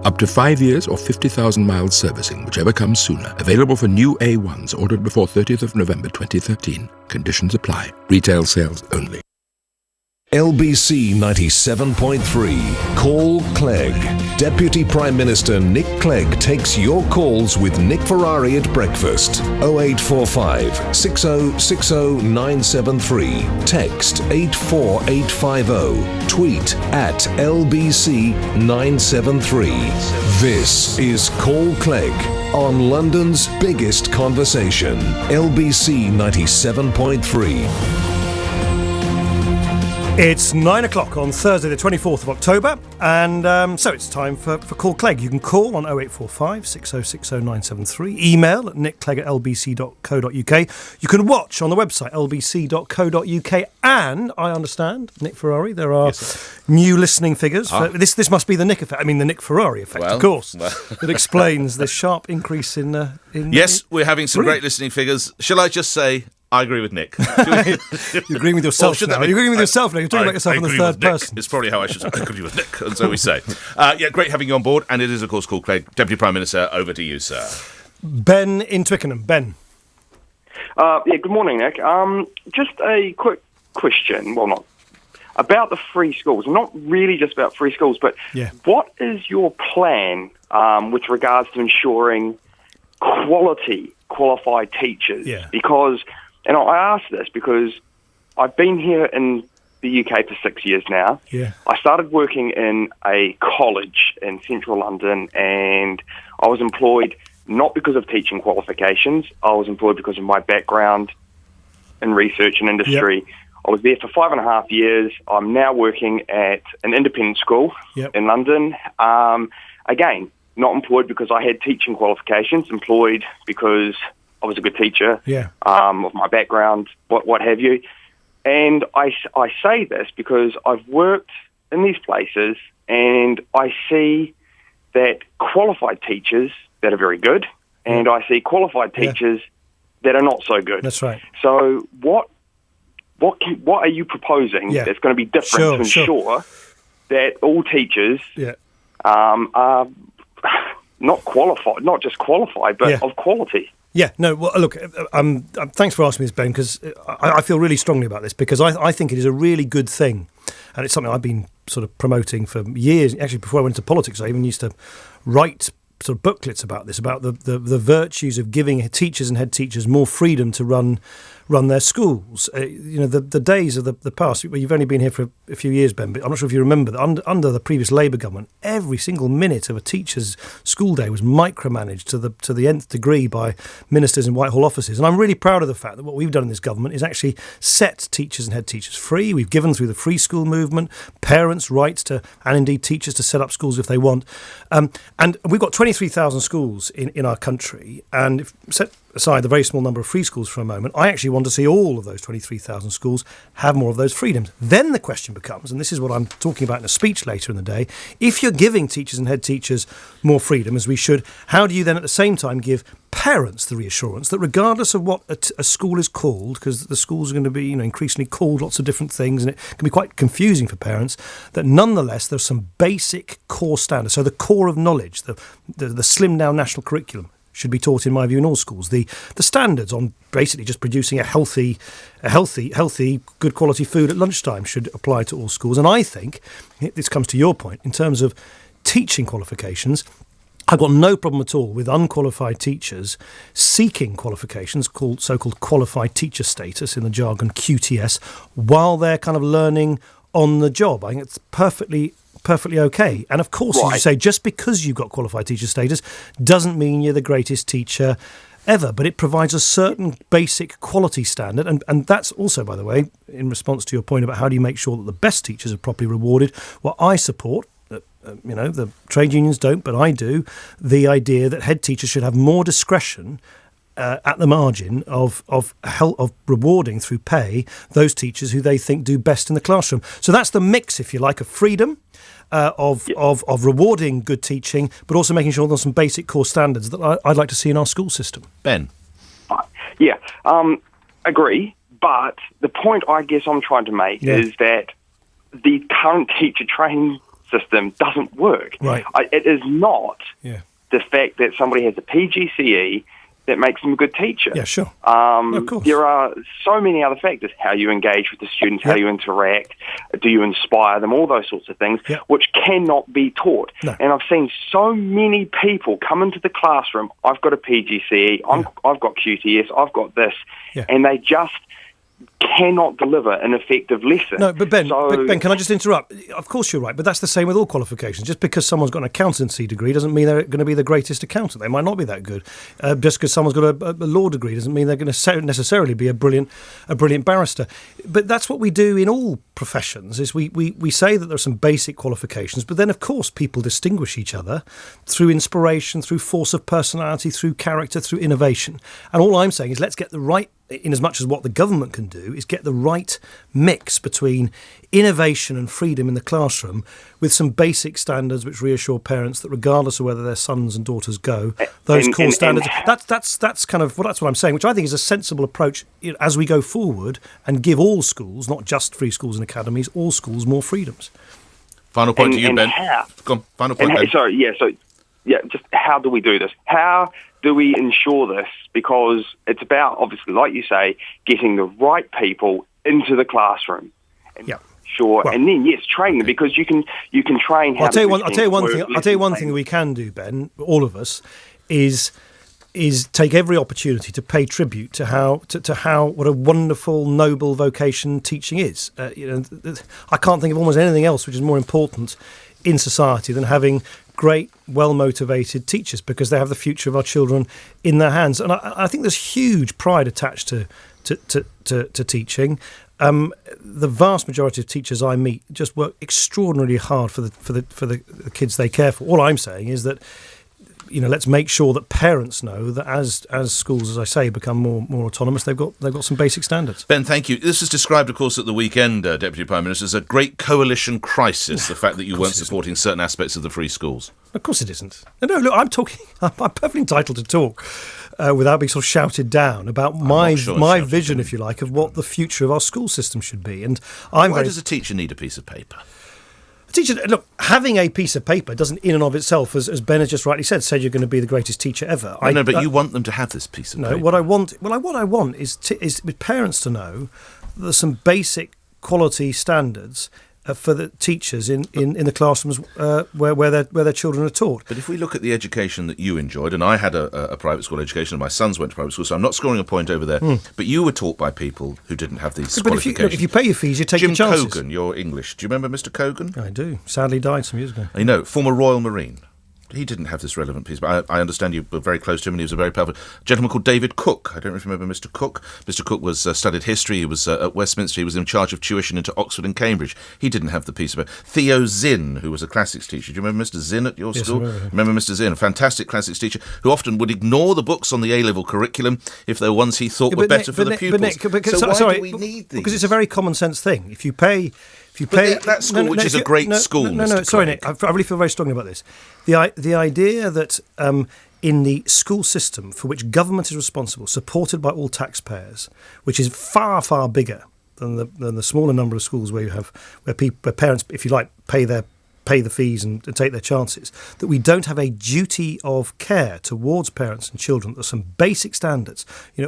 Up to 5 years or 50,000 miles servicing, whichever comes sooner. Available for new A1s ordered before 30th of November 2013. Conditions apply. Retail sales only. LBC 97.3. Call Clegg. Deputy Prime Minister Nick Clegg takes your calls with Nick Ferrari at breakfast. 0845 6060 973. Text 84850. Tweet at LBC 973. This is Call Clegg on London's biggest conversation. LBC 97.3. It's 9 o'clock on Thursday the 24th of October, and so it's time for Call Clegg. You can call on 0845 6060 973, email at nickclegg@lbc.co.uk. You can watch on the website lbc.co.uk, and I understand, Nick Ferrari, there are new listening figures. This must be the Nick effect, the Nick Ferrari effect, of course, that explains the sharp increase in Yes, we're having some great listening figures. Shall I just say, I agree with Nick. You're agreeing with yourself now. You're agreeing with yourself now. You're talking about yourself in the third person. It's probably how I should agree with Nick, and so we say. Great having you on board, and it is, of course, Call Clegg. Deputy Prime Minister, over to you, sir. Ben in Twickenham. Ben. Good morning, Nick. Just a quick question. Well, not about the free schools. Not really just about free schools, but what is your plan with regards to ensuring qualified teachers? Because... And I ask this because I've been here in the UK for 6 years now. I started working in a college in central London, and I was employed not because of teaching qualifications. I was employed because of my background in research and industry. I was there for 5.5 years. I'm now working at an independent school in London. Again, not employed because I had teaching qualifications, employed because I was a good teacher of my background, what have you. And I say this because I've worked in these places and I see that qualified teachers that are very good and I see qualified teachers that are not so good. That's right. So what are you proposing that's going to be different to ensure that all teachers are not qualified, not just qualified, but of quality? Look, thanks for asking me this, Ben, because I feel really strongly about this, because I think it is a really good thing, and it's something I've been sort of promoting for years. Actually, before I went into politics, I even used to write sort of booklets about this, about the virtues of giving teachers and head teachers more freedom to run their schools. The days of the past. Well, you've only been here for a few years, Ben, but I'm not sure if you remember that under the previous Labour government, every single minute of a teacher's school day was micromanaged to the nth degree by ministers in Whitehall offices. And I'm really proud of the fact that what we've done in this government is actually set teachers and head teachers free. We've given, through the free school movement, parents' rights to, and indeed teachers to set up schools if they want. And we've got 23,000 schools in our country. And if set aside the very small number of free schools for a moment, I actually want to see all of those 23,000 schools have more of those freedoms. Then the question becomes, and this is what I'm talking about in a speech later in the day, if you're giving teachers and head teachers more freedom, as we should, how do you then at the same time give parents the reassurance that regardless of what a school is called, because the schools are going to be increasingly called lots of different things and it can be quite confusing for parents, that nonetheless there's some basic core standards. So the core of knowledge, the slimmed down national curriculum should be taught, in my view, in all schools. The standards on basically just producing a healthy, good quality food at lunchtime should apply to all schools. And I think, this comes to your point, in terms of teaching qualifications, I've got no problem at all with unqualified teachers seeking qualifications, so-called qualified teacher status, in the jargon QTS, while they're kind of learning on the job. I think it's perfectly okay. And of course, as you say, just because you've got qualified teacher status doesn't mean you're the greatest teacher ever, but it provides a certain basic quality standard. And that's also, by the way, in response to your point about how do you make sure that the best teachers are properly rewarded, what I support, the trade unions don't, but I do, the idea that head teachers should have more discretion at the margin of rewarding through pay those teachers who they think do best in the classroom. So that's the mix, if you like, of freedom, of rewarding good teaching, but also making sure there's some basic core standards that I'd like to see in our school system. Ben? Agree, but the point I guess I'm trying to make is that the current teacher training system doesn't work. Right. It is not the fact that somebody has a PGCE that makes them a good teacher. Yeah, sure. Of course. There are so many other factors: how you engage with the students, how you interact, do you inspire them, all those sorts of things, which cannot be taught. No. And I've seen so many people come into the classroom, I've got a PGCE, I've got QTS, I've got this, and they just cannot deliver an effective lesson. No, but Ben, can I just interrupt? Of course you're right, but that's the same with all qualifications. Just because someone's got an accountancy degree doesn't mean they're going to be the greatest accountant. They might not be that good. Just because someone's got a law degree doesn't mean they're going to necessarily be a brilliant barrister. But that's what we do in all professions, is we say that there are some basic qualifications, but then of course people distinguish each other through inspiration, through force of personality, through character, through innovation. And all I'm saying is let's get the right, in as much as what the government can do, is get the right mix between innovation and freedom in the classroom with some basic standards which reassure parents that regardless of whether their sons and daughters go, those core standards, that's what I'm saying, which I think is a sensible approach as we go forward and give all schools, not just free schools and academies, all schools more freedoms. Final point to you, Ben. Go on, final point, Ben. Just how do we do this? How do we ensure this? Because it's about, obviously, like you say, getting the right people into the classroom. Sure, well, and then train them, because you can train. How I'll tell you one thing we can do, Ben. All of us is take every opportunity to pay tribute to how what a wonderful, noble vocation teaching is. I can't think of almost anything else which is more important in society than having great, well-motivated teachers, because they have the future of our children in their hands. And I think there's huge pride attached to teaching. The vast majority of teachers I meet just work extraordinarily hard for the kids they care for. All I'm saying is that, let's make sure that parents know that as schools, as I say, become more autonomous, they've got some basic standards. Ben, thank you. This was described, of course, at the weekend, Deputy Prime Minister, as a great coalition crisis, the fact that you weren't supporting certain aspects of the free schools. Of course it isn't. No, look, I'm perfectly entitled to talk without being sort of shouted down about my vision, if you like, of what the future of our school system should be. And why does a teacher need a piece of paper? Teacher, look, having a piece of paper doesn't in and of itself, as Ben has just rightly said you're going to be the greatest teacher ever. But you want them to have this piece of paper. What I want is with parents to know that there's some basic quality standards for the teachers in the classrooms where their children are taught. But if we look at the education that you enjoyed, and I had a private school education, and my sons went to private school, so I'm not scoring a point over there, but you were taught by people who didn't have these qualifications. If you pay your fees, you take your chances. Jim Cogan, your English. Do you remember Mr. Cogan? I do. Sadly died some years ago. I know, former Royal Marine. He didn't have this relevant piece, but I understand you were very close to him, and he was a very powerful gentleman called David Cook. I don't know if you remember Mr. Cook. Mr. Cook was studied history. He was at Westminster. He was in charge of tuition into Oxford and Cambridge. He didn't have the piece of it. Theo Zinn, who was a classics teacher. Do you remember Mr. Zinn at your school? Remember Mr. Zinn, a fantastic classics teacher who often would ignore the books on the A-level curriculum if they were ones he thought were better for the pupils. Why do we need these? Because it's a very common sense thing. If you pay that school, which is a great school. Sorry, Nick. I really feel very strongly about this. The idea that in the school system for which government is responsible, supported by all taxpayers, which is far, far bigger than the smaller number of schools where parents, if you like, pay the fees and take their chances, that we don't have a duty of care towards parents and children. There's some basic standards.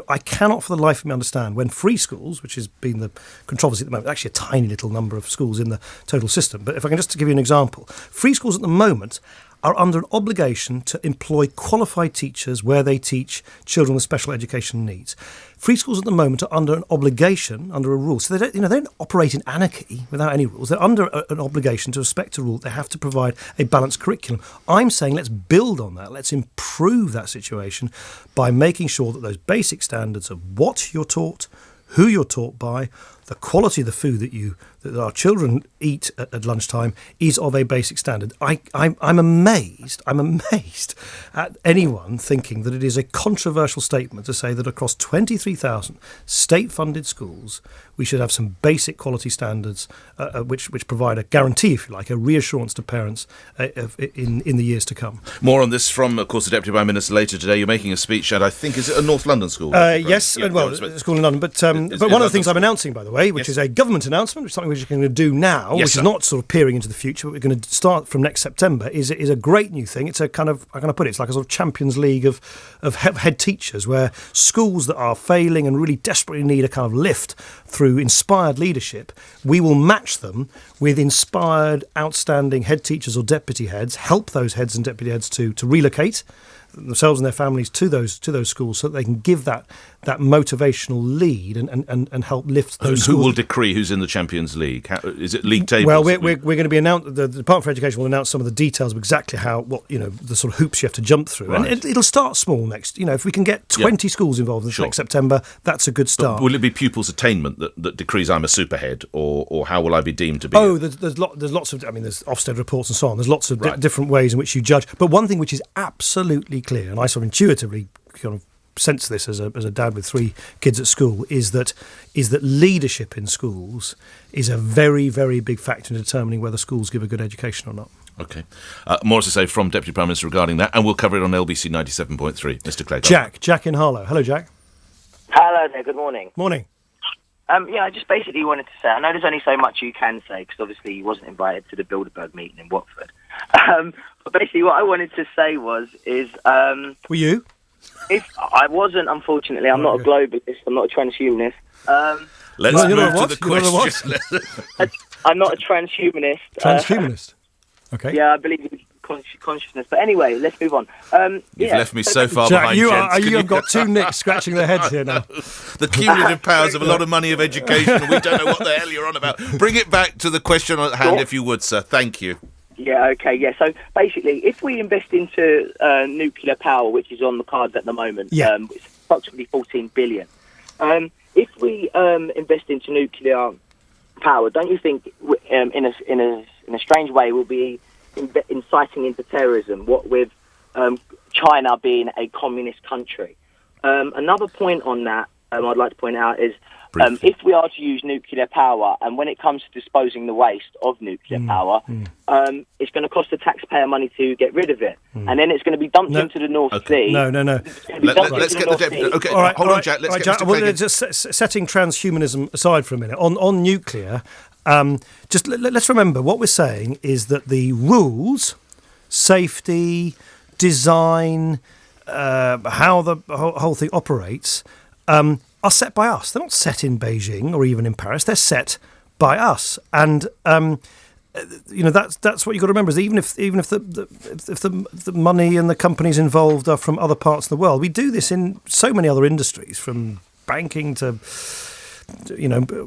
I cannot for the life of me understand when free schools, which has been the controversy at the moment, actually a tiny little number of schools in the total system, but if I can just give you an example, free schools at the moment are under an obligation to employ qualified teachers where they teach children with special education needs. Free schools at the moment are under an obligation, under a rule. So they don't operate in anarchy without any rules. They're under an obligation to respect a rule. They have to provide a balanced curriculum. I'm saying let's build on that. Let's improve that situation by making sure that those basic standards of what you're taught, who you're taught by, the quality of the food that our children eat at lunchtime is of a basic standard. I'm amazed at anyone thinking that it is a controversial statement to say that across 23,000 state-funded schools we should have some basic quality standards which provide a guarantee, if you like, a reassurance to parents in the years to come. More on this from, of course, the Deputy Prime Minister later today. You're making a speech at, I think, is it a North London school? Yes, a school in London. But one of the things I'm announcing, by the way, way, which is a government announcement, something which we're going to do now, which is not sort of peering into the future, but we're going to start from next September, is a great new thing. It's a kind of, how can I put it, it's like a sort of Champions League of head teachers, where schools that are failing and really desperately need a kind of lift through inspired leadership, we will match them with inspired, outstanding head teachers or deputy heads, help those heads and deputy heads to relocate themselves and their families to those schools, so that they can give that motivational lead and help lift those schools. Who will decree who's in the Champions League? Is it league tables? Well, we're going to be the Department for Education will announce some of the details of exactly the sort of hoops you have to jump through. Right. And it'll start small next. If we can get 20 schools involved next September, that's a good start. But will it be pupils' attainment that decrees I'm a superhead, or how will I be deemed to be? Oh, there's lots of. I mean, there's Ofsted reports and so on. There's lots of different ways in which you judge. But one thing which is absolutely clear, and I sort of intuitively kind of sense this as a dad with 3 kids at school, is that leadership in schools is a very, very big factor in determining whether schools give a good education or not. Okay. More to say from Deputy Prime Minister regarding that, and we'll cover it on LBC 97.3. Mr. Clegg. Jack in Harlow. Hello, Jack. Hello there, good morning. Morning. I just basically wanted to say, I know there's only so much you can say, because obviously you wasn't invited to the Bilderberg meeting in Watford. But basically what I wanted to say Were you? If I wasn't, unfortunately, I'm not a globalist, I'm not a transhumanist. Let's move to the question. I'm not a transhumanist. Transhumanist? Okay. Yeah, I believe in consciousness. But anyway, let's move on. You've left me so far Jack, behind, you have got 2 Nicks scratching their heads here now. The cumulative powers of a lot of money of education, and we don't know what the hell you're on about. Bring it back to the question at hand, if you would, sir. Thank you. Yeah, okay, yeah. So basically, if we invest into nuclear power, which is on the cards at the moment, it's approximately 14 billion. If we invest into nuclear power, don't you think, in a strange way, we'll be inciting into terrorism? What with China being a communist country. Another point on that I'd like to point out is if we are to use nuclear power, and when it comes to disposing the waste of nuclear power, it's going to cost the taxpayer money to get rid of it, and then it's going to be dumped into the North Sea. No. Let's get the deputy. Okay, all right, hold on, Jack. Let's get Mr. Clegg. Just setting transhumanism aside for a minute. On nuclear, let's remember what we're saying is that the rules, safety, design, how the whole thing operates, are set by us. They're not set in Beijing or even in Paris. They're set by us, and that's what you've got to remember. Is even if the money and the companies involved are from other parts of the world, we do this in so many other industries, from banking to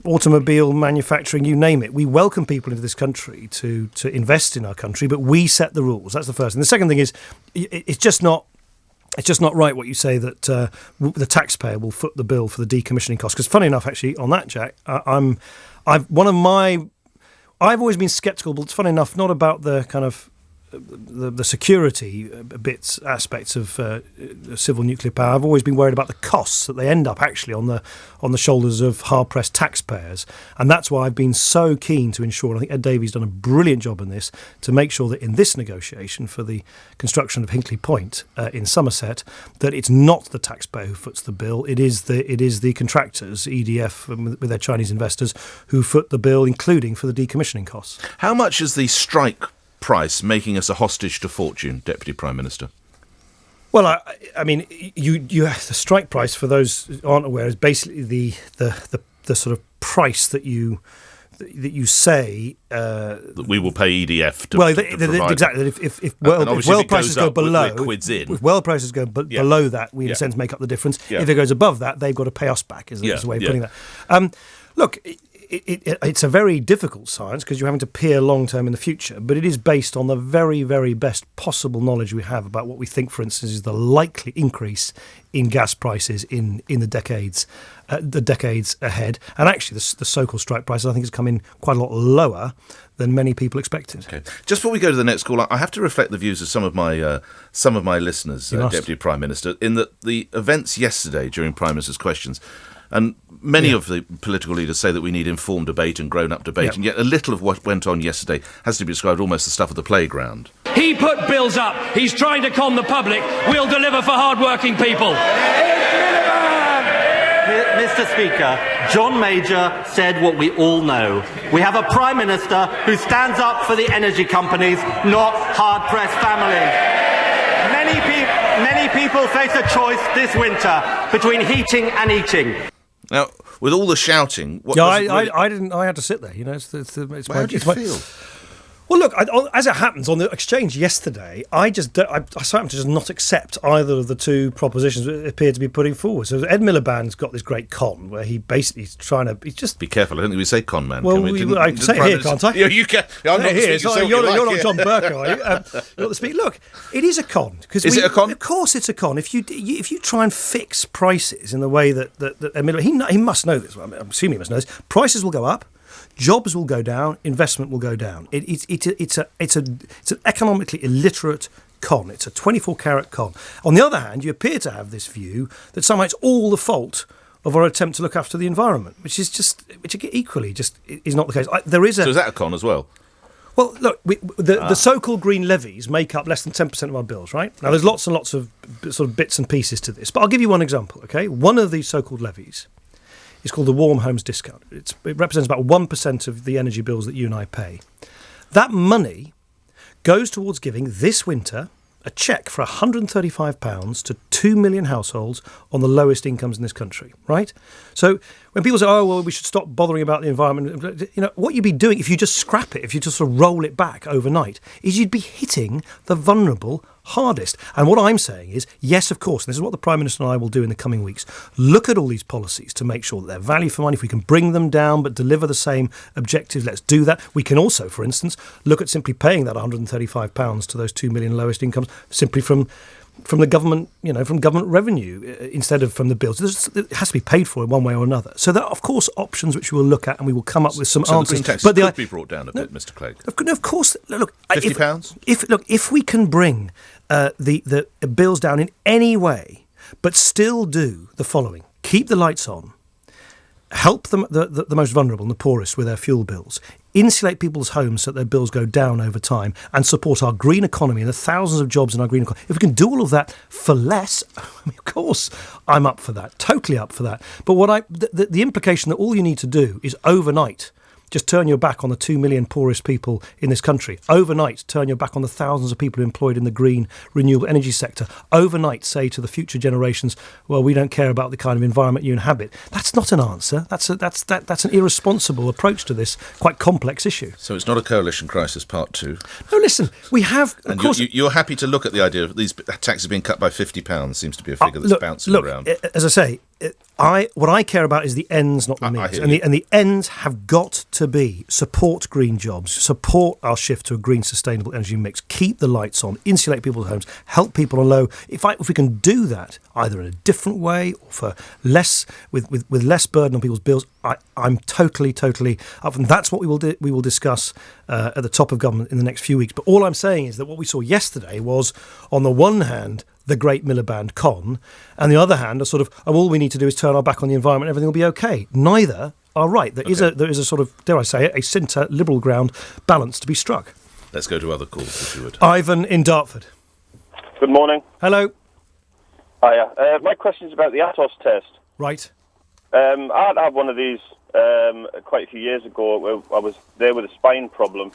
automobile manufacturing, you name it. We welcome people into this country to invest in our country, but we set the rules. That's the first thing. The second thing is it's just not right what you say that the taxpayer will foot the bill for the decommissioning costs. Because funny enough, actually, on that, Jack, I've always been sceptical, but it's funny enough, not about the kind of the security aspects of civil nuclear power. I've always been worried about the costs that they end up actually on the shoulders of hard-pressed taxpayers, and that's why I've been so keen to ensure, and I think Ed Davies done a brilliant job in this, to make sure that in this negotiation for the construction of Hinkley Point in Somerset, that it's not the taxpayer who foots the bill. It is the contractors, EDF with their Chinese investors, who foot the bill, including for the decommissioning costs. How much is the strike price making us a hostage to fortune, Deputy Prime Minister? Well, I mean, you have the strike price, for those who aren't aware, is basically the sort of price that you say that we will pay EDF to, exactly. If well prices go below, if well prices go below that, we in a sense make up the difference. Yeah. If it goes above that, they've got to pay us back. Is a way of putting that. Look. It's a very difficult science because you're having to peer long-term in the future, but it is based on the very, very best possible knowledge we have about what we think, for instance, is the likely increase in gas prices in the decades ahead. And actually, the so-called strike prices, I think, has come in quite a lot lower than many people expected. Okay. Just before we go to the next call, I have to reflect the views of some of my listeners, Deputy Prime Minister, in that the events yesterday during Prime Minister's questions. And many of the political leaders say that we need informed debate and grown-up debate, and yet a little of what went on yesterday has to be described almost as stuff of the playground. He put bills up. He's trying to con the public. We'll deliver for hard-working people. Mr. Speaker, John Major said what we all know. We have a Prime Minister who stands up for the energy companies, not hard-pressed families. Many people face a choice this winter between heating and eating. Now, with all the shouting... I didn't. I had to sit there. You know, How do you feel? Well, look, as it happens, on the exchange yesterday, I started to just not accept either of the two propositions that appeared to be putting forward. So Ed Miliband's got this great con where he basically is trying to... He's just... Be careful, I don't think we say con man. Well, I can say it here, can't I? Yeah, you can. I'm not here. You're not yeah. John Burke, are you? You're the speaker. Look, it is a con. Is it a con? Of course it's a con. If you try and fix prices in the way that Ed Miliband... He must know this. I'm assuming he must know this. Prices will go up. Jobs will go down, investment will go down. It's an economically illiterate con. It's a 24-carat con. On the other hand, you appear to have this view that somehow it's all the fault of our attempt to look after the environment, which equally just is not the case. So is that a con as well? Well, look, the so-called green levies make up less than 10% of our bills, right? Now, there's lots and lots of sort of bits and pieces to this, but I'll give you one example, okay? One of these so-called levies is called the Warm Homes Discount. It represents about 1% of the energy bills that you and I pay. That money goes towards giving this winter a cheque for £135 to 2 million households on the lowest incomes in this country, right? So when people say, oh, well, we should stop bothering about the environment, you know, what you'd be doing if you just scrap it, if you just sort of roll it back overnight, is you'd be hitting the vulnerable hardest. And what I'm saying is, yes, of course, and this is what the Prime Minister and I will do in the coming weeks, look at all these policies to make sure that they're value for money. If we can bring them down but deliver the same objectives, let's do that. We can also, for instance, look at simply paying that £135 to those 2 million lowest incomes simply from the government, you know, from government revenue instead of from the bills. It has to be paid for in one way or another. So there are, of course, options which we will look at and we will come up with some answers. The green tax could be brought down a bit, Mr. Clegg. Of course. Look, £50? If we can bring the bills down in any way, but still do the following: keep the lights on, help them, the most vulnerable and the poorest with their fuel bills, insulate people's homes so that their bills go down over time, and support our green economy and the thousands of jobs in our green economy. If we can do all of that for less, of course, I'm up for that, totally up for that. But the implication that all you need to do is overnight just turn your back on the 2 million poorest people in this country. Overnight, turn your back on the thousands of people employed in the green, renewable energy sector. Overnight, say to the future generations, well, we don't care about the kind of environment you inhabit. That's not an answer. That's an irresponsible approach to this quite complex issue. So it's not a coalition crisis, part two? No, listen, we have... And you're happy to look at the idea of these taxes being cut by £50, seems to be a figure that's bouncing around. As I say... what I care about is the ends, not the means. And the ends have got to be support green jobs, support our shift to a green sustainable energy mix, keep the lights on, insulate people's homes, help people on low. If we can do that either in a different way or for less with less burden on people's bills, I'm totally up. And that's what we will do. We will discuss at the top of government in the next few weeks. But all I'm saying is that what we saw yesterday was, on the one hand, the great Miliband con, and the other hand, a sort of, all we need to do is turn our back on the environment, everything will be okay. Neither are right. There is a sort of, dare I say it, a centre liberal ground balance to be struck. Let's go to other calls, if you would. Ivan in Dartford. Good morning. Hello. Hiya. My question is about the Atos test. Right. I had one of these quite a few years ago. Where I was there with a spine problem.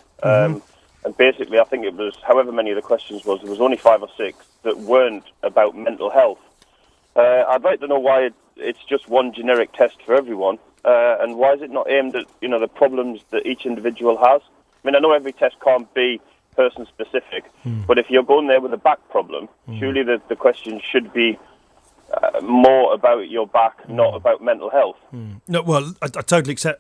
And basically, I think it was, however many of the questions was, there was only 5 or 6 that weren't about mental health. I'd like to know why it's just one generic test for everyone, and why is it not aimed at, you know, the problems that each individual has? I mean, I know every test can't be person-specific, but if you're going there with a back problem, surely the question should be more about your back, not about mental health. No, well, I totally accept,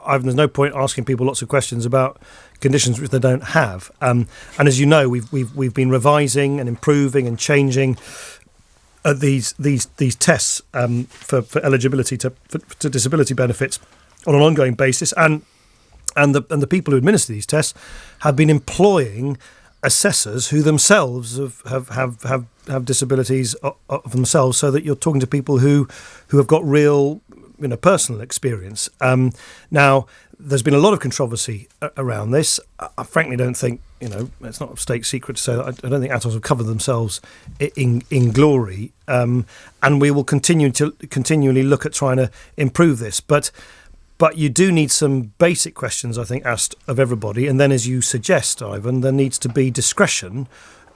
Ivan, there's no point asking people lots of questions about conditions which they don't have. And as you know, we've been revising and improving and changing these tests for eligibility to disability benefits on an ongoing basis. And the people who administer these tests have been employing assessors who themselves have disabilities of themselves, so that you're talking to people who have got real, you know, personal experience. Now, there's been a lot of controversy around this. I frankly don't think it's not a state secret to say that I don't think Atos have covered themselves in glory, and we will continually look at trying to improve this. But you do need some basic questions, I think, asked of everybody, and then, as you suggest, Ivan, there needs to be discretion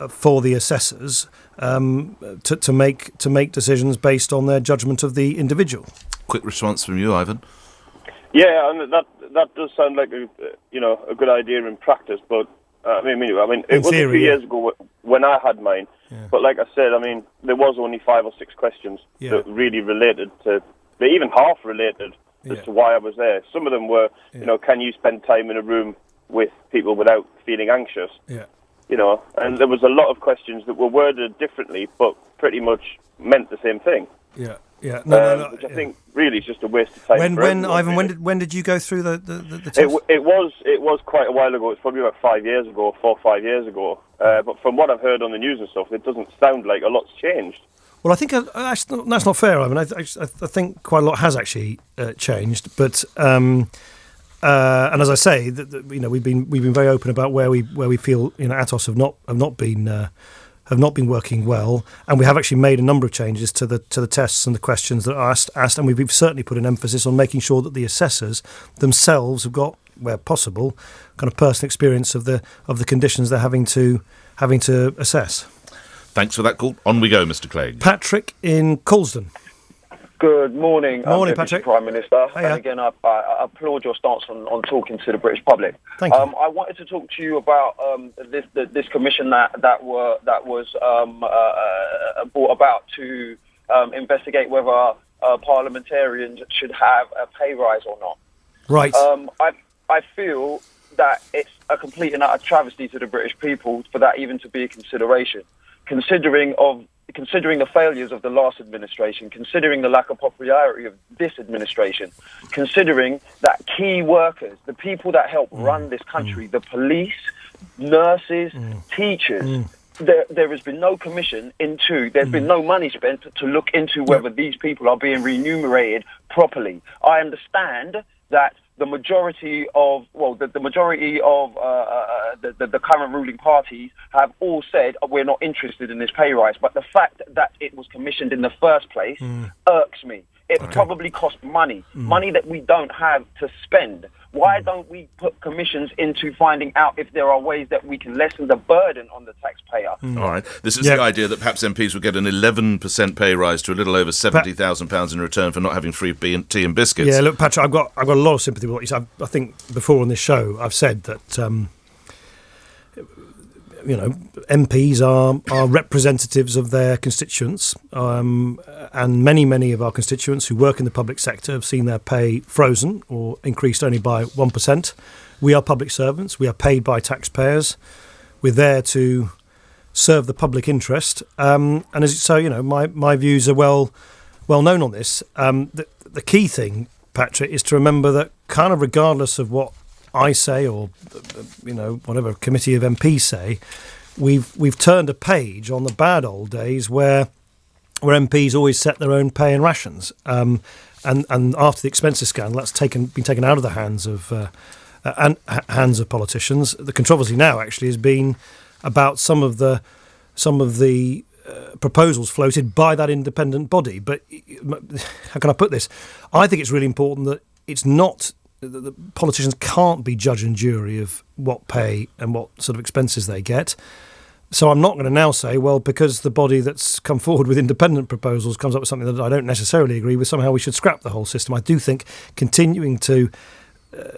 for the assessors to make decisions based on their judgment of the individual. Quick response from you, Ivan. Yeah, and that does sound like a good idea in practice, but I mean, it was a few years ago when I had mine. Yeah. But like I said, there was only 5 or 6 questions that really related to, they even half related as to why I was there. Some of them were, can you spend time in a room with people without feeling anxious? Yeah. And there was a lot of questions that were worded differently, but pretty much meant the same thing. Yeah. Yeah, which I think really is just a waste of time. Ivan, when did you go through the test? It was quite a while ago. It's probably about 4 or 5 years ago. But from what I've heard on the news and stuff, it doesn't sound like a lot's changed. Well, I think that's not fair, Ivan. I think quite a lot has actually changed. But and as I say, we've been very open about where we feel Atos have not been working well, and we have actually made a number of changes to the tests and the questions that are asked, and we've certainly put an emphasis on making sure that the assessors themselves have got, where possible, kind of personal experience of the conditions they're having to assess. Thanks for that call. On we go, Mr. Clegg. Patrick in Colston. Good morning, Morning, Patrick. Prime Minister. Hiya. And again, I applaud your stance on talking to the British public. Thank you. I wanted to talk to you about this commission that was brought about to investigate whether parliamentarians should have a pay rise or not. Right. I feel that it's a complete and utter travesty to the British people for that even to be a consideration, considering the failures of the last administration, considering the lack of popularity of this administration, considering that key workers, the people that help run this country, the police, nurses, teachers, there has been no commission there's been no money spent to look into whether these people are being remunerated properly. I understand that the majority of the current ruling parties have all said we're not interested in this pay rise, but the fact that it was commissioned in the first place irks me. It probably cost money that we don't have to spend. Why don't we put commissions into finding out if there are ways that we can lessen the burden on the taxpayer? All right. This is the idea that perhaps MPs would get an 11% pay rise to a little over £70,000 in return for not having free tea and biscuits. Yeah, look, Patrick, I've got a lot of sympathy with what you said. I think before on this show I've said that MPs are representatives of their constituents, and many of our constituents who work in the public sector have seen their pay frozen or increased only by 1%. We are public servants. We are paid by taxpayers. We're there to serve the public interest. And my views are well known on this. The key thing, Patrick, is to remember that kind of regardless of what I say or whatever committee of MPs say, we've turned a page on the bad old days where MPs always set their own pay and rations, and after the expenses scandal, that's been taken out of the hands of politicians. The controversy now actually has been about some of the proposals floated by that independent body. But how can I put this? I think it's really important that it's not. The politicians can't be judge and jury of what pay and what sort of expenses they get. So I'm not going to now say, well, because the body that's come forward with independent proposals comes up with something that I don't necessarily agree with, somehow we should scrap the whole system. I do think continuing to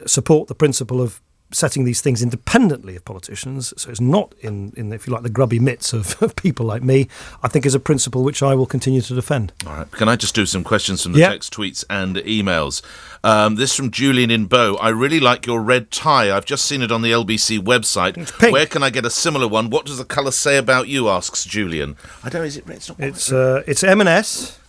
support the principle of setting these things independently of politicians, so it's not in if you like, the grubby mitts of people like me, I think is a principle which I will continue to defend. All right. Can I just do some questions from the text, tweets and emails? This from Julian in Bow. I really like your red tie. I've just seen it on the LBC website. It's pink. Where can I get a similar one? What does the colour say about you, asks Julian. I don't know, is it red? It's not it's M&S.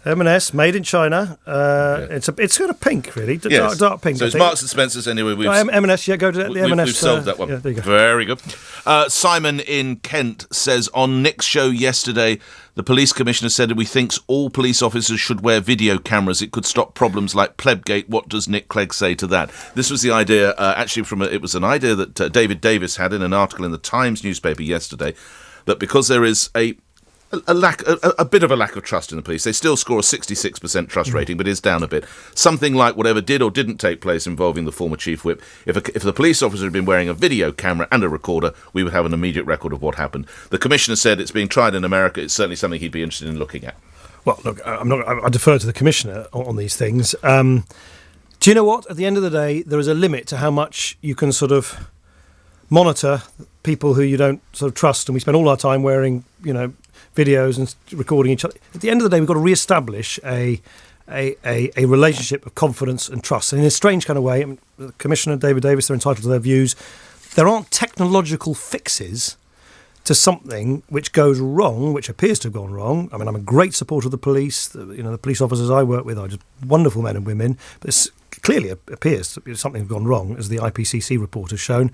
M&S, made in China. It's kind of pink, really. Dark pink. So it's Marks and Spencer's anyway. M&S, go to the M&S. We've solved that one. Yeah, there you go. Very good. Simon in Kent says, on Nick's show yesterday, the police commissioner said he thinks all police officers should wear video cameras. It could stop problems like Plebgate. What does Nick Clegg say to that? This was the idea, it was an idea that David Davis had in an article in the Times newspaper yesterday, that because there is a bit of a lack of trust in the police. They still score a 66% trust rating, but is down a bit. Something like whatever did or didn't take place involving the former chief whip. If the police officer had been wearing a video camera and a recorder, we would have an immediate record of what happened. The commissioner said it's being tried in America. It's certainly something he'd be interested in looking at. Well, look, I defer to the commissioner on these things. Do you know what? At the end of the day, there is a limit to how much you can sort of monitor people who you don't sort of trust, and we spend all our time wearing, videos and recording each other. At the end of the day, we've got to re-establish a relationship of confidence and trust. And in a strange kind of way, the Commissioner, David Davis, they're entitled to their views. There aren't technological fixes to something which goes wrong, which appears to have gone wrong. I mean, I'm a great supporter of the police. The police officers I work with are just wonderful men and women. But this clearly appears that something has gone wrong, as the IPCC report has shown,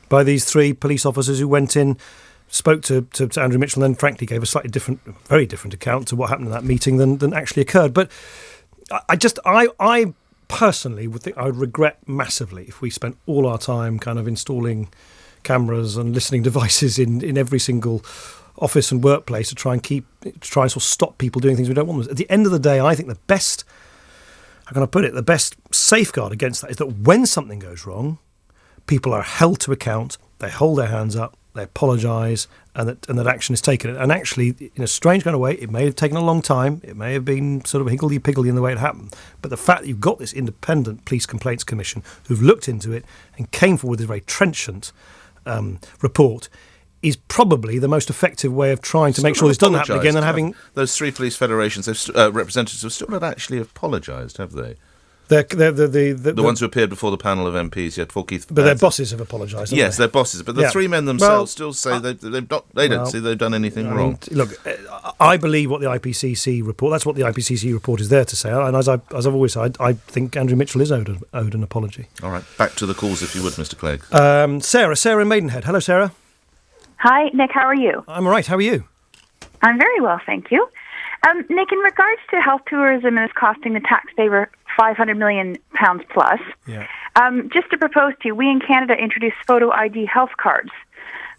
by these 3 police officers who went in, spoke to Andrew Mitchell, and then frankly gave a slightly different, very different account to what happened in that meeting than actually occurred. But I personally would think I would regret massively if we spent all our time kind of installing cameras and listening devices in every single office and workplace to try and sort of stop people doing things we don't want them. At the end of the day, I think the best safeguard against that is that when something goes wrong, people are held to account, they hold their hands up, they apologise, and that action is taken. And actually, in a strange kind of way, it may have taken a long time. It may have been sort of higgledy-piggledy in the way it happened. But the fact that you've got this independent police complaints commission who've looked into it and came forward with a very trenchant report is probably the most effective way of trying to make sure this doesn't happen again. And having those 3 police federations, representatives have still not actually apologised, have they? The ones who appeared before the panel of MPs, for Keith. But their bosses have apologised. Yes, their bosses. But the 3 men themselves still say they don't see they've done anything wrong. Look, I believe what the IPCC report. That's what the IPCC report is there to say. And as I've always said, I think Andrew Mitchell is owed an apology. All right, back to the calls, if you would, Mr. Clegg. Sarah in Maidenhead. Hello, Sarah. Hi, Nick. How are you? I'm all right. How are you? I'm very well, thank you. Nick, in regards to health tourism and it's costing the taxpayer £500 million plus, just to propose to you, we in Canada introduced photo ID health cards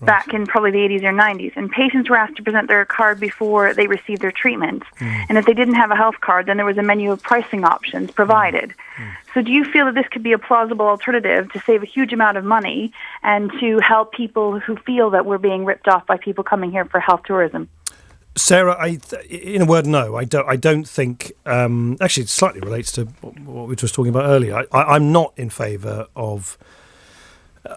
back in probably the 80s or 90s, and patients were asked to present their card before they received their treatment. And if they didn't have a health card, then there was a menu of pricing options provided. So do you feel that this could be a plausible alternative to save a huge amount of money and to help people who feel that we're being ripped off by people coming here for health tourism? Sarah, in a word, no. I don't think. Actually, it slightly relates to what we were just talking about earlier. I'm not in favour of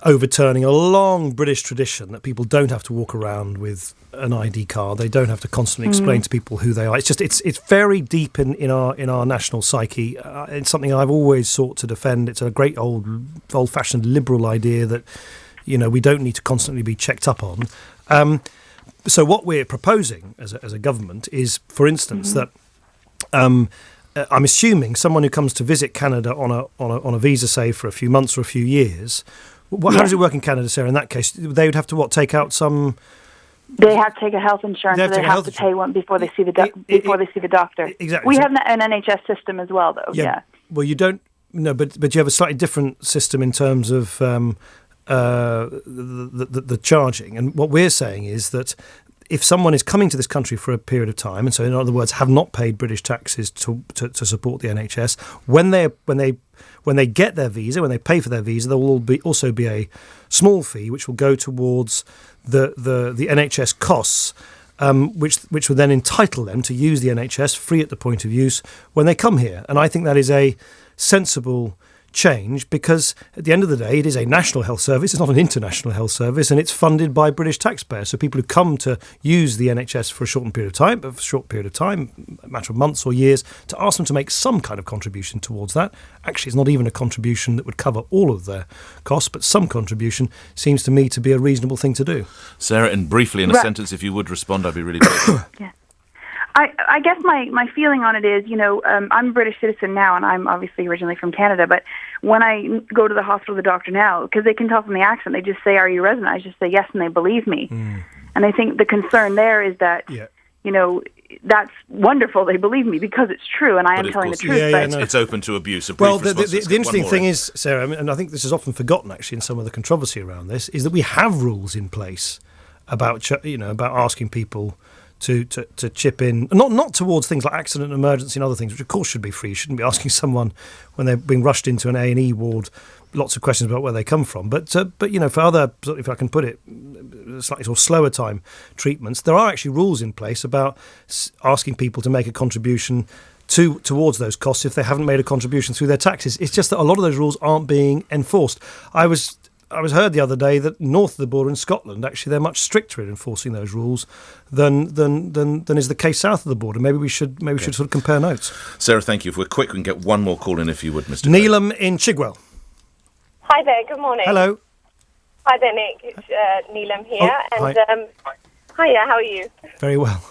overturning a long British tradition that people don't have to walk around with an ID card. They don't have to constantly explain to people who they are. It's very deep in our national psyche. It's something I've always sought to defend. It's a great old-fashioned liberal idea that we don't need to constantly be checked up on. So what we're proposing as a government is, for instance, that I'm assuming someone who comes to visit Canada on a visa, say, for a few months or a few years. How does it work in Canada, Sarah? In that case, they would have to take out some. They have to take a health insurance. They have to pay one before they see the doctor. Exactly. We have an NHS system as well, though. Yeah. Well, you don't. No, but you have a slightly different system in terms of the charging. And what we're saying is that if someone is coming to this country for a period of time, and so in other words have not paid British taxes to support the NHS, when they get their visa, when they pay for their visa, there will also be a small fee which will go towards the NHS costs, which would then entitle them to use the NHS free at the point of use when they come here. And I think that is a sensible change, because at the end of the day it is a national health service, it's not an international health service, and it's funded by British taxpayers. So people who come to use the NHS for a short period of time, a matter of months or years, to ask them to make some kind of contribution towards that. Actually, it's not even a contribution that would cover all of their costs, but some contribution seems to me to be a reasonable thing to do. Sarah, and briefly in a sentence, if you would respond, I'd be really grateful. Yeah. I guess my feeling on it is, I'm a British citizen now, and I'm obviously originally from Canada, but when I go to the hospital, the doctor now, because they can tell from the accent, they just say, "Are you a resident?" I just say yes, and they believe me. And I think the concern there is that, that's wonderful. They believe me because it's true, and I am telling the truth. It's open to abuse. Well, the interesting thing is, Sarah, and I think this is often forgotten actually in some of the controversy around this, is that we have rules in place about about asking people to chip in, not towards things like accident and emergency and other things, which of course should be free. You shouldn't be asking someone when they're being rushed into an A&E ward lots of questions about where they come from. But for other, if I can put it, slightly sort of slower time treatments, there are actually rules in place about asking people to make a contribution towards those costs if they haven't made a contribution through their taxes. It's just that a lot of those rules aren't being enforced. I was heard the other day that north of the border in Scotland, actually, they're much stricter in enforcing those rules than is the case south of the border. Maybe we should sort of compare notes. Sarah, thank you. If we're quick, we can get one more call in, if you would, Mr. Neelam in Chigwell. Hi there. Good morning. Hello. Hi there, Nick. It's Neelam here. Hi. Hiya. How are you? Very well.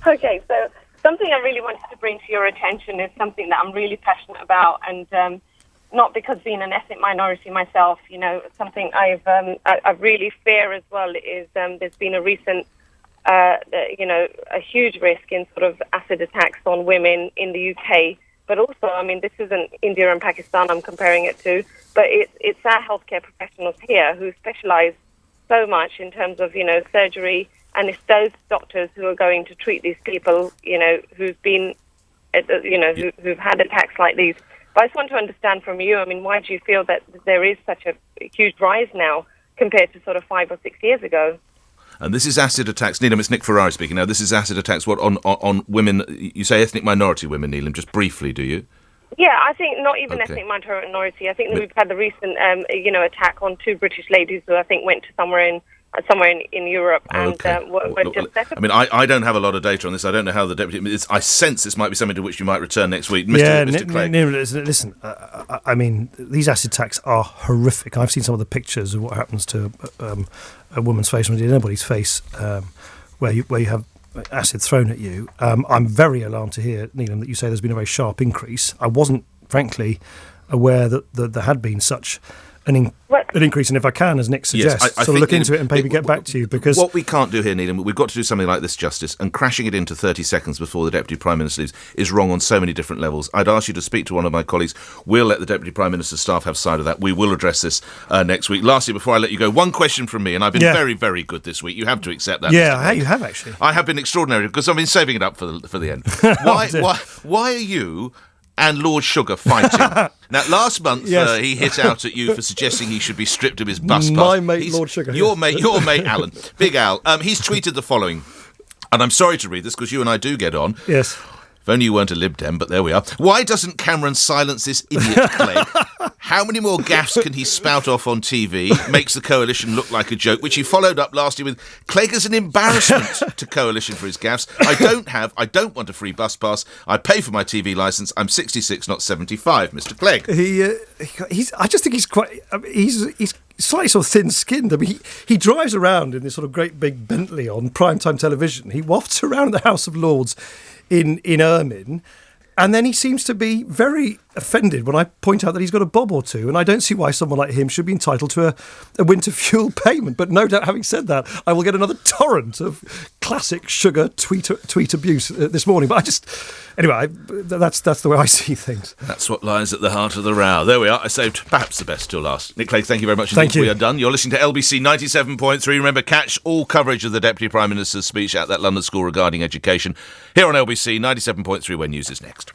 Okay, so something I really wanted to bring to your attention is something that I'm really passionate about, and not because being an ethnic minority myself, something I really fear as well is there's been a recent, a huge risk in sort of acid attacks on women in the UK. But also, this isn't India and Pakistan I'm comparing it to, but it's our healthcare professionals here who specialise so much in terms of, surgery, and it's those doctors who are going to treat these people, who've been, who've had attacks like these. But I just want to understand from you, why do you feel that there is such a huge rise now compared to sort of 5 or 6 years ago? And this is acid attacks. Neelam, it's Nick Ferrari speaking now. This is acid attacks, on women? You say ethnic minority women, Neelam, just briefly, do you? Yeah, I think not even ethnic minority. I think that we've had the recent, attack on 2 British ladies who I think went to somewhere in Europe and were just separate. I don't have a lot of data on this. I don't know how the deputy... I sense this might be something to which you might return next week. Mr. Clegg. Listen, these acid attacks are horrific. I've seen some of the pictures of what happens to a woman's face, or anybody's face, where you have acid thrown at you. I'm very alarmed to hear, Neelam, that you say there's been a very sharp increase. I wasn't, frankly, aware that there had been such an increase, and if I can, as Nick suggests, I look into it and maybe get back to you, because... What we can't do here, Neelam, we've got to do something like this justice, and crashing it into 30 seconds before the Deputy Prime Minister leaves is wrong on so many different levels. I'd ask you to speak to one of my colleagues. We'll let the Deputy Prime Minister's staff have sight of that. We will address this next week. Lastly, before I let you go, one question from me, and I've been very, very good this week. You have to accept that. Yeah, you have, actually. I have been extraordinary, because I've been saving it up for the end. Why are you and Lord Sugar fighting? Now, last month, he hit out at you for suggesting he should be stripped of his bus pass. My mate, Lord Sugar. Your mate, Alan. Big Al. He's tweeted the following, and I'm sorry to read this because you and I do get on. Yes. If only you weren't a Lib Dem, but there we are. Why doesn't Cameron silence this idiot Clegg? How many more gaffes can he spout off on TV? Makes the coalition look like a joke, which he followed up last year with Clegg as an embarrassment to coalition for his gaffes. I don't want a free bus pass. I pay for my TV licence. I'm 66, not 75, Mr. Clegg. I just think he's slightly sort of thin-skinned. He drives around in this sort of great big Bentley on primetime television. He wafts around the House of Lords in Ermine, and then he seems to be very offended when I point out that he's got a bob or two, and I don't see why someone like him should be entitled to a winter fuel payment. But no doubt, having said that, I will get another torrent of classic Sugar tweet abuse this morning. But anyway, that's the way I see things. That's what lies at the heart of the row. There we are. I saved perhaps the best till last. Nick Clegg, thank you very much. Thank you. We are done. You're listening to LBC 97.3. Remember, catch all coverage of the Deputy Prime Minister's speech at that London school regarding education here on LBC 97.3, when news is next.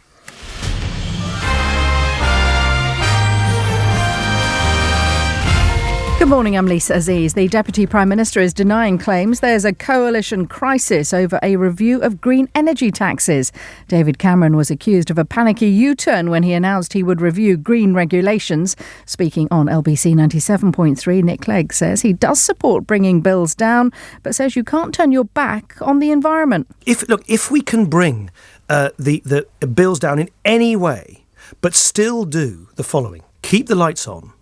Good morning, I'm Lisa Aziz. The Deputy Prime Minister is denying claims there's a coalition crisis over a review of green energy taxes. David Cameron was accused of a panicky U-turn when he announced he would review green regulations. Speaking on LBC 97.3, Nick Clegg says he does support bringing bills down, but says you can't turn your back on the environment. If we can bring the bills down in any way, but still do the following: keep the lights on,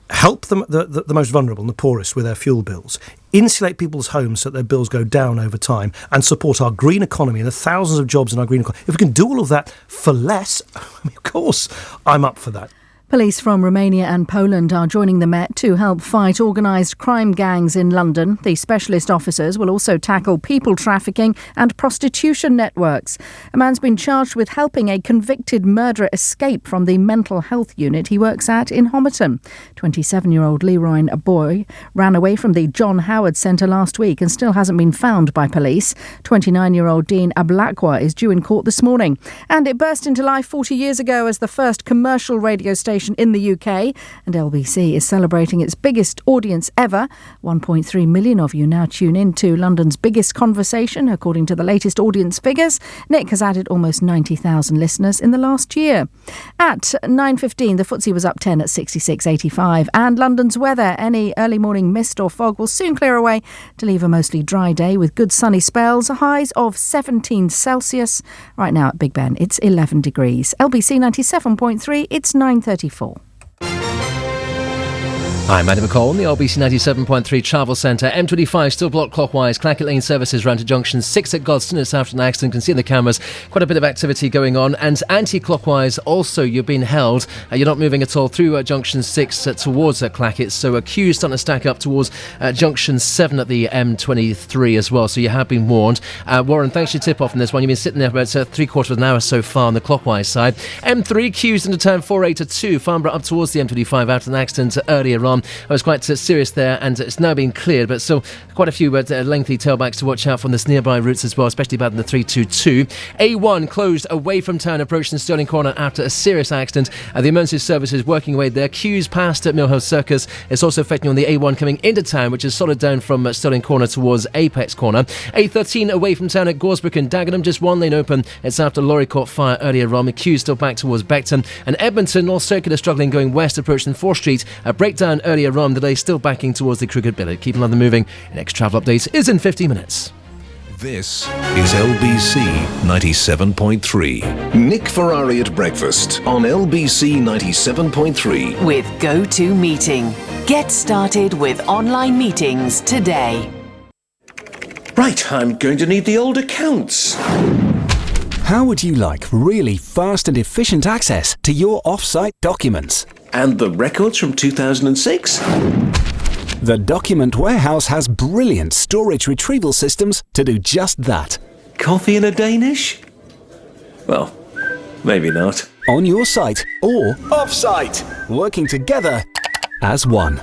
help them, the most vulnerable and the poorest with their fuel bills, insulate people's homes so that their bills go down over time, and support our green economy and the thousands of jobs in our green economy. If we can do all of that for less, of course, I'm up for that. Police from Romania and Poland are joining the Met to help fight organised crime gangs in London. The specialist officers will also tackle people trafficking and prostitution networks. A man's been charged with helping a convicted murderer escape from the mental health unit he works at in Homerton. 27-year-old Leroy Boy ran away from the John Howard Centre last week and still hasn't been found by police. 29-year-old Dean Ablakwa is due in court this morning. And it burst into life 40 years ago as the first commercial radio station in the UK, and LBC is celebrating its biggest audience ever. 1.3 million of you now tune in to London's biggest conversation, according to the latest audience figures. Nick has added almost 90,000 listeners in the last year. At 9:15, the FTSE was up 10 at 66.85. And London's weather, any early morning mist or fog will soon clear away to leave a mostly dry day with good sunny spells, highs of 17 Celsius. Right now at Big Ben, it's 11 degrees. LBC 97.3, it's 9:34. I'm Adam McCall on the LBC 97.3 Travel Centre. M25 still blocked clockwise. Clackett Lane services round to junction 6 at Godstone. It's after an accident. You can see in the cameras quite a bit of activity going on. And anti-clockwise also, you've been held. You're not moving at all through junction 6 towards Clackett. So queues starting to stack up towards junction 7 at the M23 as well. So you have been warned. Warren, thanks for your tip off on this one. You've been sitting there for about 3/4 of an hour so far on the clockwise side. M3 queues into turn 482. Farnborough up towards the M25 after an accident earlier on. I was quite serious there, and it's now been cleared, but still quite a few lengthy tailbacks to watch out from this nearby routes as well, especially bad in the 322. A1 closed away from town, approaching Stirling Corner after a serious accident. The emergency services working away there. Queues past at Mill Hill Circus. It's also affecting on the A1 coming into town, which is solid down from Stirling Corner towards Apex Corner. A13 away from town at Goresbrook and Dagenham, just one lane open. It's after lorry caught fire earlier on. The queues still back towards Beckton. And Edmonton, North Circular struggling going west, approaching 4th Street. A breakdown earlier on, today still backing towards the Crooked Billet. Keep London moving. Next travel update is in 50 minutes. This is LBC 97.3. Nick Ferrari at breakfast on LBC 97.3. With Go-To Meeting. Get started with online meetings today. Right, I'm going to need the old accounts. How would you like really fast and efficient access to your off-site documents? And the records from 2006? The Document Warehouse has brilliant storage retrieval systems to do just that. Coffee and a Danish? Well, maybe not. On your site or off-site, working together as one.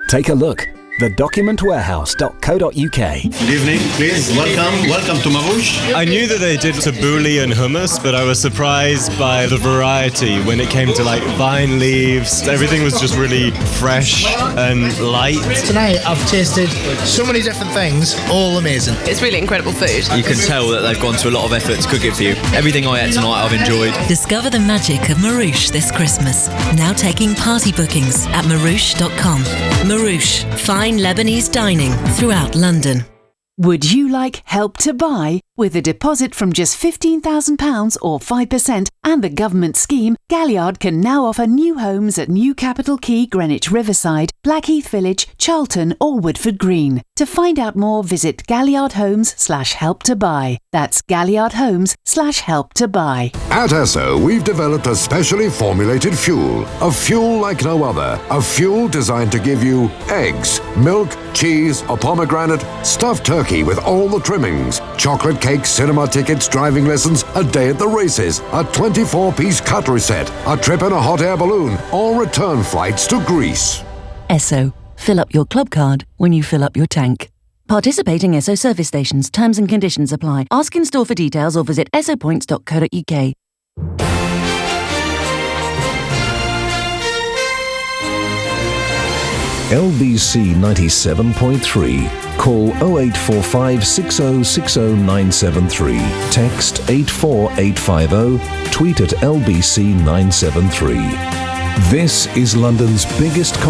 Take a look. thedocumentwarehouse.co.uk. Good evening, please. Welcome to Marouche. I knew that they did tabbouleh and hummus, but I was surprised by the variety when it came to like vine leaves. Everything was just really fresh and light. Tonight I've tasted so many different things, all amazing. It's really incredible food. You can tell that they've gone to a lot of effort to cook it for you. Everything I ate tonight I've enjoyed. Discover the magic of Marouche this Christmas. Now taking party bookings at marouche.com. Marouche. Fine Lebanese dining throughout London. Would you like Help to Buy? With a deposit from just £15,000 or 5% and the government scheme, Galliard can now offer new homes at New Capital Quay, Greenwich Riverside, Blackheath Village, Charlton or Woodford Green. To find out more, visit Galliard Homes/Help to Buy. That's Galliard Homes/Help to Buy. At Esso, we've developed a specially formulated fuel. A fuel like no other. A fuel designed to give you eggs, milk, cheese, a pomegranate, stuffed turkey with all the trimmings, chocolate cake, cinema tickets, driving lessons, a day at the races, a 24-piece cutlery set, a trip in a hot air balloon, or return flights to Greece. Esso. Fill up your club card when you fill up your tank. Participating Esso service stations. Terms and conditions apply. Ask in store for details or visit essopoints.co.uk. LBC 97.3. Call 0845 6060 973. Text 84850. Tweet at LBC 973. This is London's biggest